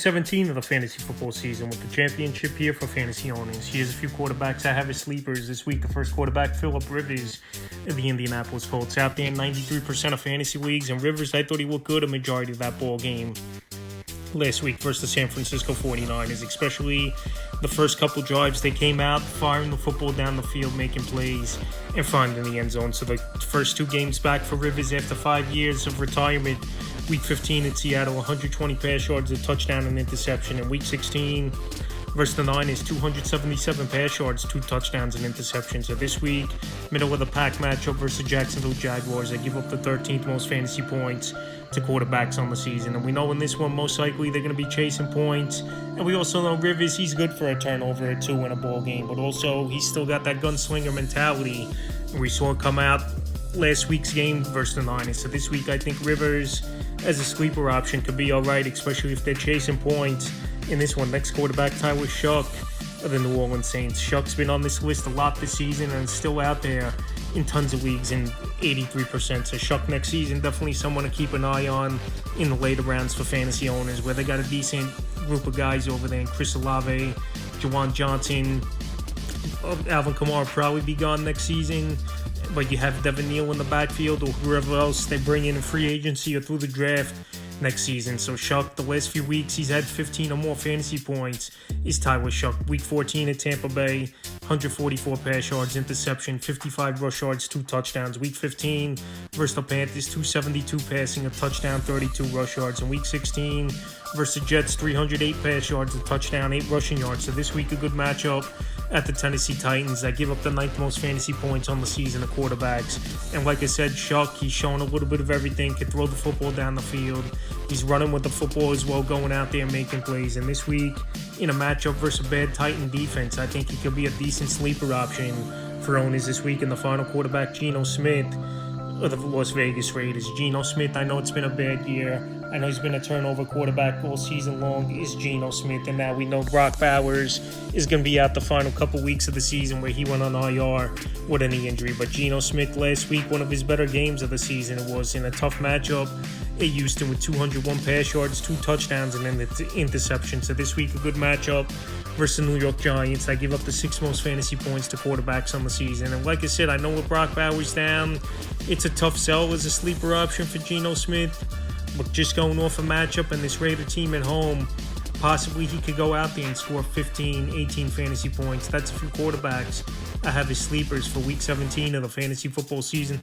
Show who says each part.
Speaker 1: 17 of the fantasy football season with the championship here for fantasy owners. Here's a few quarterbacks I have as sleepers this week. The first quarterback, Philip Rivers of the Indianapolis Colts, out there in 93% of fantasy leagues. And Rivers, I thought he looked good a majority of that ball game last week versus the San Francisco 49ers, especially the first couple drives. They came out firing the football down the field, making plays, and finding the end zone. So the first two games back for Rivers after 5 years of retirement. Week 15 at Seattle, 120 pass yards, a touchdown, and interception. In Week 16 versus the Niners, 277 pass yards, 2 touchdowns, and interceptions. So this week, middle of the pack matchup versus the Jacksonville Jaguars. They give up the 13th most fantasy points to quarterbacks on the season. And we know in this one, most likely they're going to be chasing points. And we also know Rivers, he's good for a turnover or two in a ball game. But also, he's still got that gunslinger mentality. And we saw it come out last week's game versus the Niners. So this week, I think Rivers, as a sleeper option, could be all right, especially if they're chasing points in this one. Next quarterback, Tyler Shough of the New Orleans Saints. Shough's been on this list a lot this season and still out there in tons of leagues in 83%. So Shough next season, definitely someone to keep an eye on in the later rounds for fantasy owners, where they got a decent group of guys over there. Chris Olave, Juwan Johnson, Alvin Kamara probably be gone next season. But you have Devin Neal in the backfield or whoever else they bring in free agency or through the draft next season. So Shough, the last few weeks, he's had 15 or more fantasy points. Is Tyler Shough. Week 14 at Tampa Bay, 144 pass yards, interception, 55 rush yards, 2 touchdowns. Week 15 versus the Panthers, 272 passing, a touchdown, 32 rush yards. In Week 16 versus the Jets, 308 pass yards, a touchdown, 8 rushing yards. So this week, a good matchup at the Tennessee Titans that give up the 9th most fantasy points on the season of quarterbacks. And like I said, Shough, he's showing a little bit of everything, can throw the football down the field. He's running with the football as well, going out there and making plays. And this week, in a matchup versus a bad Titan defense, I think he could be a decent sleeper option for owners this week. In the final quarterback, Geno Smith of the Las Vegas Raiders. Geno Smith, I know it's been a bad year. I know he's been a turnover quarterback all season long, is Geno Smith. And now we know Brock Bowers is going to be out the final couple weeks of the season where he went on IR with a knee injury. But Geno Smith last week, one of his better games of the season. It was in a tough matchup at Houston with 201 pass yards, 2 touchdowns, and an interception. So this week, a good matchup versus the New York Giants. I give up the 6th most fantasy points to quarterbacks on the season. And like I said, I know with Brock Bowers down, it's a tough sell as a sleeper option for Geno Smith. But just going off a matchup and this Raider team at home, possibly he could go out there and score 15, 18 fantasy points. That's a few quarterbacks I have as sleepers for Week 17 of the fantasy football season.